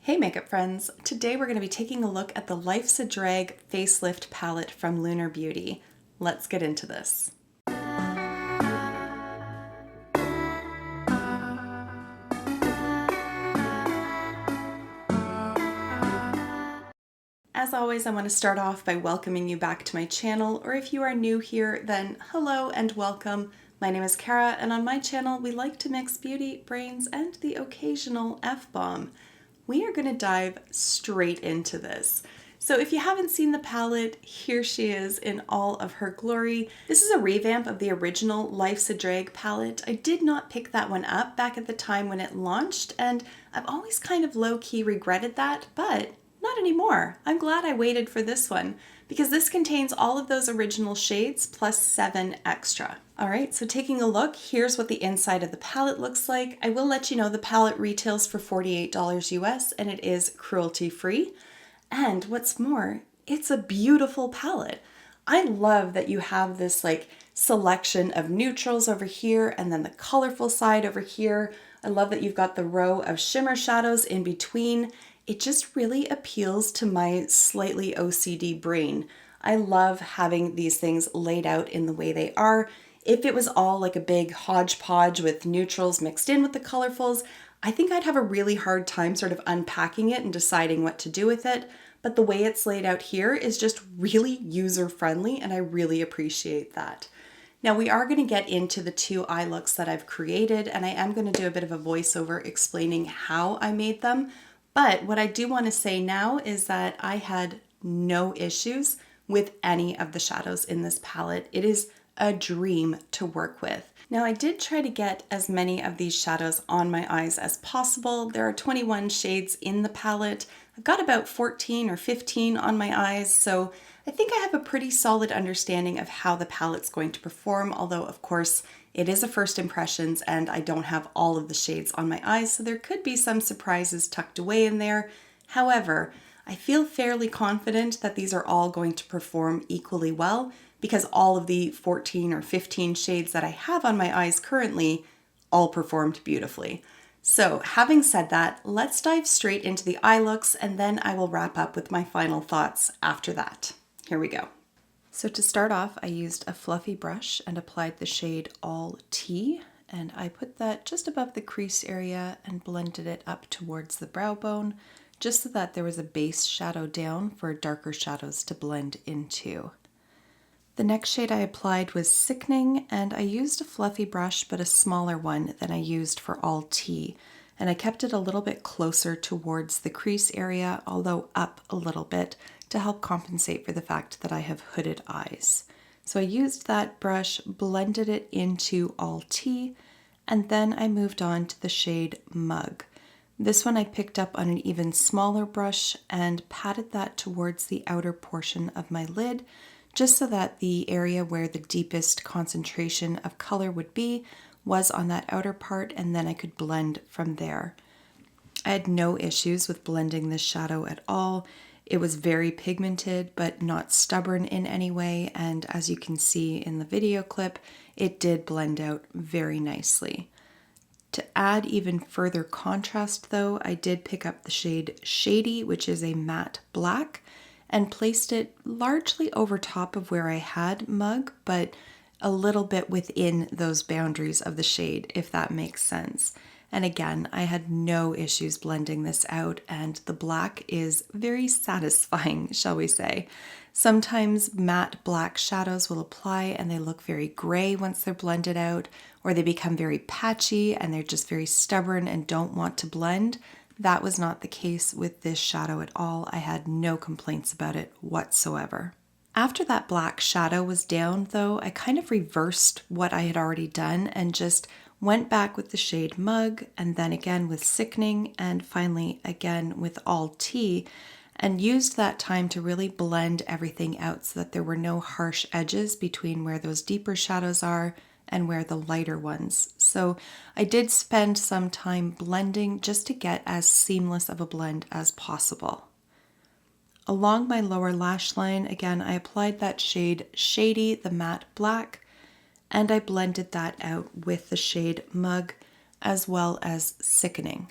Hey makeup friends! Today we're going to be taking a look at the Life's a Drag Facelift palette from Lunar Beauty. Let's get into this. As always, I want to start off by welcoming you back to my channel, or if you are new here, then hello and welcome. My name is Kara, and on my channel we like to mix beauty, brains, and the occasional F-bomb. We are going to dive straight into this. So if you haven't seen the palette, here she is in all of her glory. This is a revamp of the original Life's a Drag palette. I did not pick that one up back at the time when it launched, and I've always kind of low-key regretted that, but not anymore. I'm glad I waited for this one because this contains all of those original shades plus 7 extra. All right, so taking a look, here's what the inside of the palette looks like. I will let you know the palette retails for $48 US and it is cruelty-free. And what's more, it's a beautiful palette. I love that you have this like selection of neutrals over here and then the colorful side over here. I love that you've got the row of shimmer shadows in between. It just really appeals to my slightly OCD brain. I love having these things laid out in the way they are. If it was all like a big hodgepodge with neutrals mixed in with the colorfuls, I think I'd have a really hard time sort of unpacking it and deciding what to do with it. But the way it's laid out here is just really user-friendly, and I really appreciate that. Now we are going to get into the 2 eye looks that I've created, and I am going to do a bit of a voiceover explaining how I made them. But what I do want to say now is that I had no issues with any of the shadows in this palette. It is a dream to work with. Now I did try to get as many of these shadows on my eyes as possible. There are 21 shades in the palette. I've got about 14 or 15 on my eyes, so I think I have a pretty solid understanding of how the palette's going to perform, although of course it is a first impressions and I don't have all of the shades on my eyes, so there could be some surprises tucked away in there. However, I feel fairly confident that these are all going to perform equally well because all of the 14 or 15 shades that I have on my eyes currently all performed beautifully. So having said that, let's dive straight into the eye looks and then I will wrap up with my final thoughts after that. Here we go. So to start off, I used a fluffy brush and applied the shade All Tea, and I put that just above the crease area and blended it up towards the brow bone, just so that there was a base shadow down for darker shadows to blend into. The next shade I applied was Sickening, and I used a fluffy brush, but a smaller one than I used for All Tea, and I kept it a little bit closer towards the crease area, although up a little bit, to help compensate for the fact that I have hooded eyes. So I used that brush, blended it into All Tea, and then I moved on to the shade Mug. This one I picked up on an even smaller brush and patted that towards the outer portion of my lid, just so that the area where the deepest concentration of color would be was on that outer part, and then I could blend from there. I had no issues with blending this shadow at all. It was very pigmented, but not stubborn in any way, and as you can see in the video clip, it did blend out very nicely. To add even further contrast though, I did pick up the shade Shady, which is a matte black, and placed it largely over top of where I had Mug, but a little bit within those boundaries of the shade, if that makes sense. And again, I had no issues blending this out, and the black is very satisfying, shall we say. Sometimes matte black shadows will apply and they look very gray once they're blended out, or they become very patchy and they're just very stubborn and don't want to blend. That was not the case with this shadow at all. I had no complaints about it whatsoever. After that black shadow was down though, I kind of reversed what I had already done and just went back with the shade Mug, and then again with Sickening, and finally again with All Tea, and used that time to really blend everything out so that there were no harsh edges between where those deeper shadows are and where the lighter ones. So I did spend some time blending just to get as seamless of a blend as possible. Along my lower lash line, again, I applied that shade Shady, the matte black, and I blended that out with the shade Mug as well as Sickening.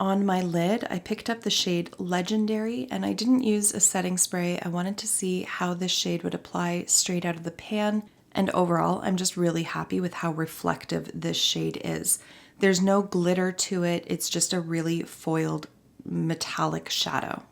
On my lid, I picked up the shade Legendary, and I didn't use a setting spray. I wanted to see how this shade would apply straight out of the pan. And overall, I'm just really happy with how reflective this shade is. There's no glitter to it. It's just a really foiled metallic shadow.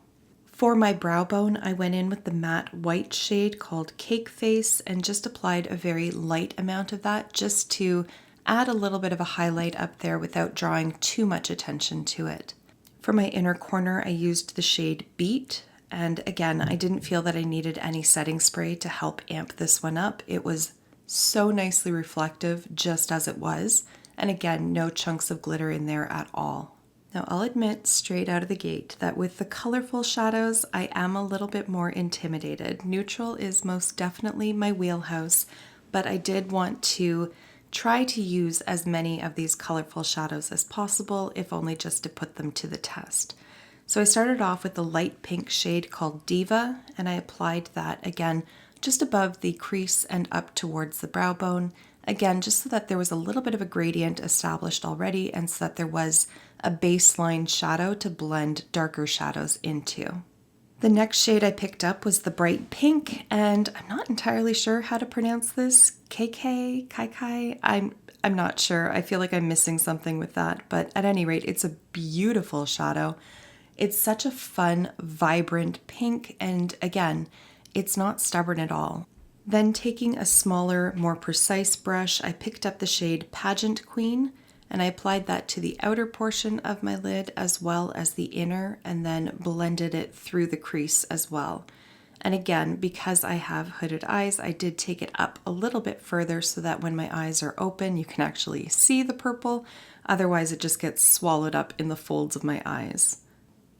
For my brow bone, I went in with the matte white shade called Cake Face and just applied a very light amount of that just to add a little bit of a highlight up there without drawing too much attention to it. For my inner corner, I used the shade Beat, and again, I didn't feel that I needed any setting spray to help amp this one up. It was so nicely reflective just as it was, and again, no chunks of glitter in there at all. Now, I'll admit straight out of the gate that with the colorful shadows, I am a little bit more intimidated. Neutral is most definitely my wheelhouse, but I did want to try to use as many of these colorful shadows as possible, if only just to put them to the test. So I started off with the light pink shade called Diva, and I applied that again just above the crease and up towards the brow bone. Again, just so that there was a little bit of a gradient established already and so that there was a baseline shadow to blend darker shadows into. The next shade I picked up was the bright pink, and I'm not entirely sure how to pronounce this. Kai. I'm not sure. I feel like I'm missing something with that, but at any rate, it's a beautiful shadow. It's such a fun, vibrant pink, and again, it's not stubborn at all. Then taking a smaller, more precise brush, I picked up the shade Pageant Queen, and I applied that to the outer portion of my lid as well as the inner, and then blended it through the crease as well. And again, because I have hooded eyes, I did take it up a little bit further so that when my eyes are open, you can actually see the purple. Otherwise, it just gets swallowed up in the folds of my eyes.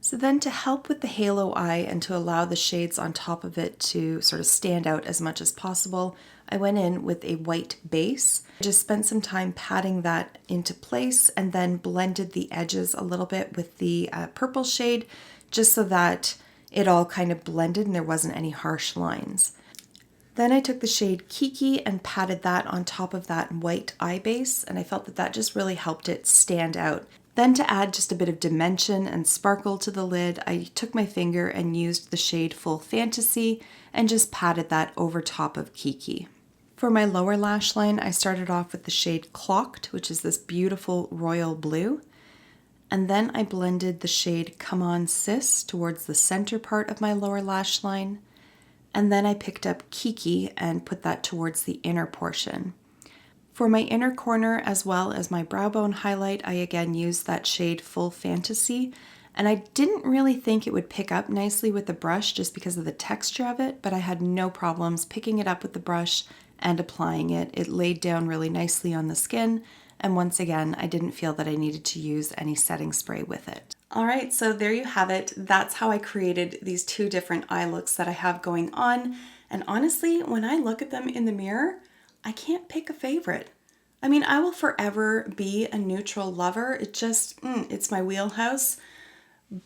So then to help with the halo eye and to allow the shades on top of it to sort of stand out as much as possible, I went in with a white base. I just spent some time patting that into place and then blended the edges a little bit with the purple shade just so that it all kind of blended and there wasn't any harsh lines. Then I took the shade Kiki and patted that on top of that white eye base, and I felt that that just really helped it stand out. Then to add just a bit of dimension and sparkle to the lid, I took my finger and used the shade Full Fantasy and just patted that over top of Kiki. For my lower lash line, I started off with the shade Clocked, which is this beautiful royal blue. And then I blended the shade Come On Sis towards the center part of my lower lash line. And then I picked up Kiki and put that towards the inner portion. For my inner corner as well as my brow bone highlight, I again used that shade Full Fantasy. And I didn't really think it would pick up nicely with the brush just because of the texture of it, but I had no problems picking it up with the brush and applying it. It laid down really nicely on the skin. And once again, I didn't feel that I needed to use any setting spray with it. All right, so there you have it. That's how I created these two different eye looks that I have going on. And honestly, when I look at them in the mirror, I can't pick a favorite. I mean, I will forever be a neutral lover. It's my wheelhouse.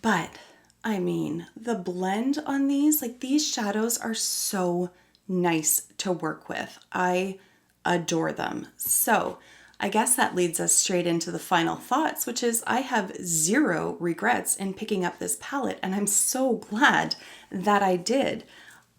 But I mean, the blend on these, like these shadows are so nice to work with. I adore them. So I guess that leads us straight into the final thoughts, which is I have zero regrets in picking up this palette, and I'm so glad that I did.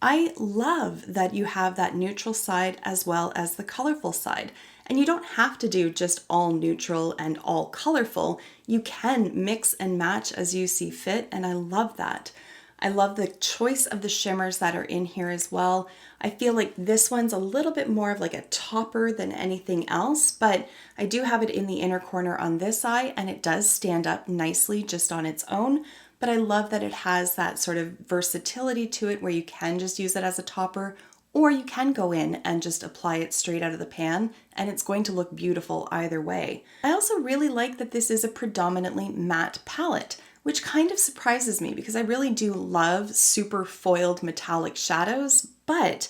I love that you have that neutral side as well as the colorful side. And you don't have to do just all neutral and all colorful. You can mix and match as you see fit, and I love that. I love the choice of the shimmers that are in here as well. I feel like this one's a little bit more of like a topper than anything else, but I do have it in the inner corner on this eye, and it does stand up nicely just on its own. But I love that it has that sort of versatility to it where you can just use it as a topper, or you can go in and just apply it straight out of the pan, and it's going to look beautiful either way. I also really like that this is a predominantly matte palette, which kind of surprises me because I really do love super foiled metallic shadows, but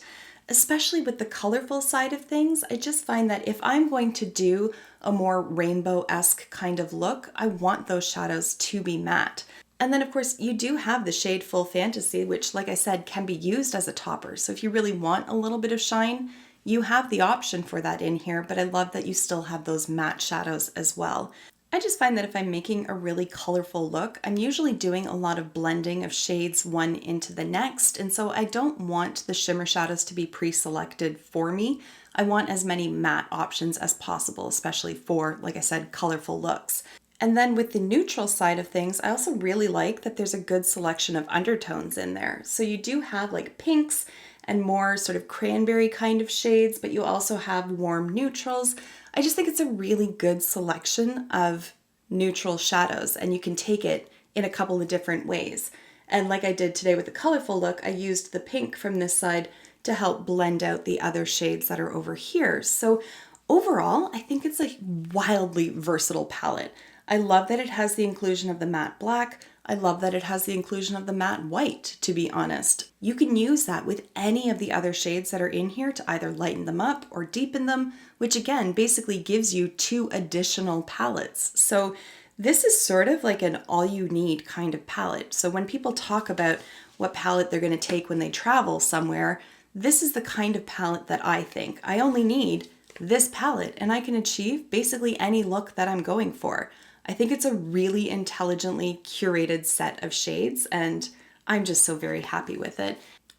especially with the colorful side of things, I just find that if I'm going to do a more rainbow-esque kind of look, I want those shadows to be matte. And then of course you do have the shade Full Fantasy, which like I said, can be used as a topper. So if you really want a little bit of shine, you have the option for that in here, but I love that you still have those matte shadows as well. I just find that if I'm making a really colorful look, I'm usually doing a lot of blending of shades one into the next, and so I don't want the shimmer shadows to be pre-selected for me. I want as many matte options as possible, especially for, like I said, colorful looks. And then with the neutral side of things, I also really like that there's a good selection of undertones in there. So you do have like pinks and more sort of cranberry kind of shades, but you also have warm neutrals. I just think it's a really good selection of neutral shadows, and you can take it in a couple of different ways. And like I did today with the colorful look, I used the pink from this side to help blend out the other shades that are over here. So overall, I think it's a wildly versatile palette. I love that it has the inclusion of the matte black. I love that it has the inclusion of the matte white, to be honest. You can use that with any of the other shades that are in here to either lighten them up or deepen them, which again, basically gives you 2 additional palettes. So this is sort of like an all-you-need kind of palette. So when people talk about what palette they're going to take when they travel somewhere, this is the kind of palette that I think. I only need this palette and I can achieve basically any look that I'm going for. I think it's a really intelligently curated set of shades, and I'm just so very happy with it.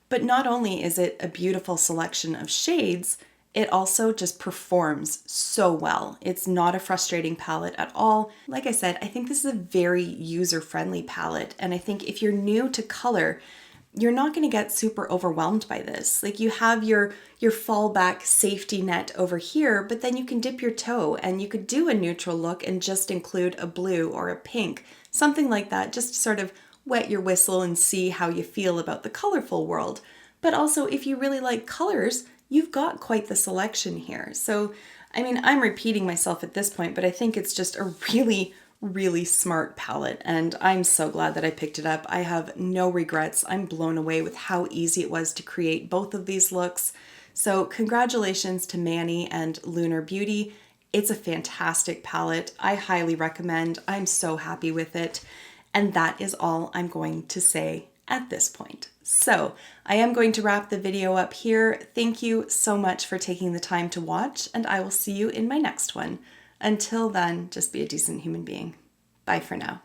But not only is it a beautiful selection of shades, it also just performs so well. It's not a frustrating palette at all. Like I said, I think this is a very user-friendly palette, and I think if you're new to color, you're not going to get super overwhelmed by this. Like, you have your fallback safety net over here, but then you can dip your toe and you could do a neutral look and just include a blue or a pink, something like that, just to sort of wet your whistle and see how you feel about the colorful world. But also, if you really like colors, you've got quite the selection here. So, I mean, I'm repeating myself at this point, but I think it's just a really smart palette, and I'm so glad that I picked it up. I have no regrets. I'm blown away with how easy it was to create both of these looks. So congratulations to Manny and Lunar Beauty. It's a fantastic palette. I highly recommend. I'm so happy with it. And that is all I'm going to say at this point. So I am going to wrap the video up here. Thank you so much for taking the time to watch, and I will see you in my next one. Until then, just be a decent human being. Bye for now.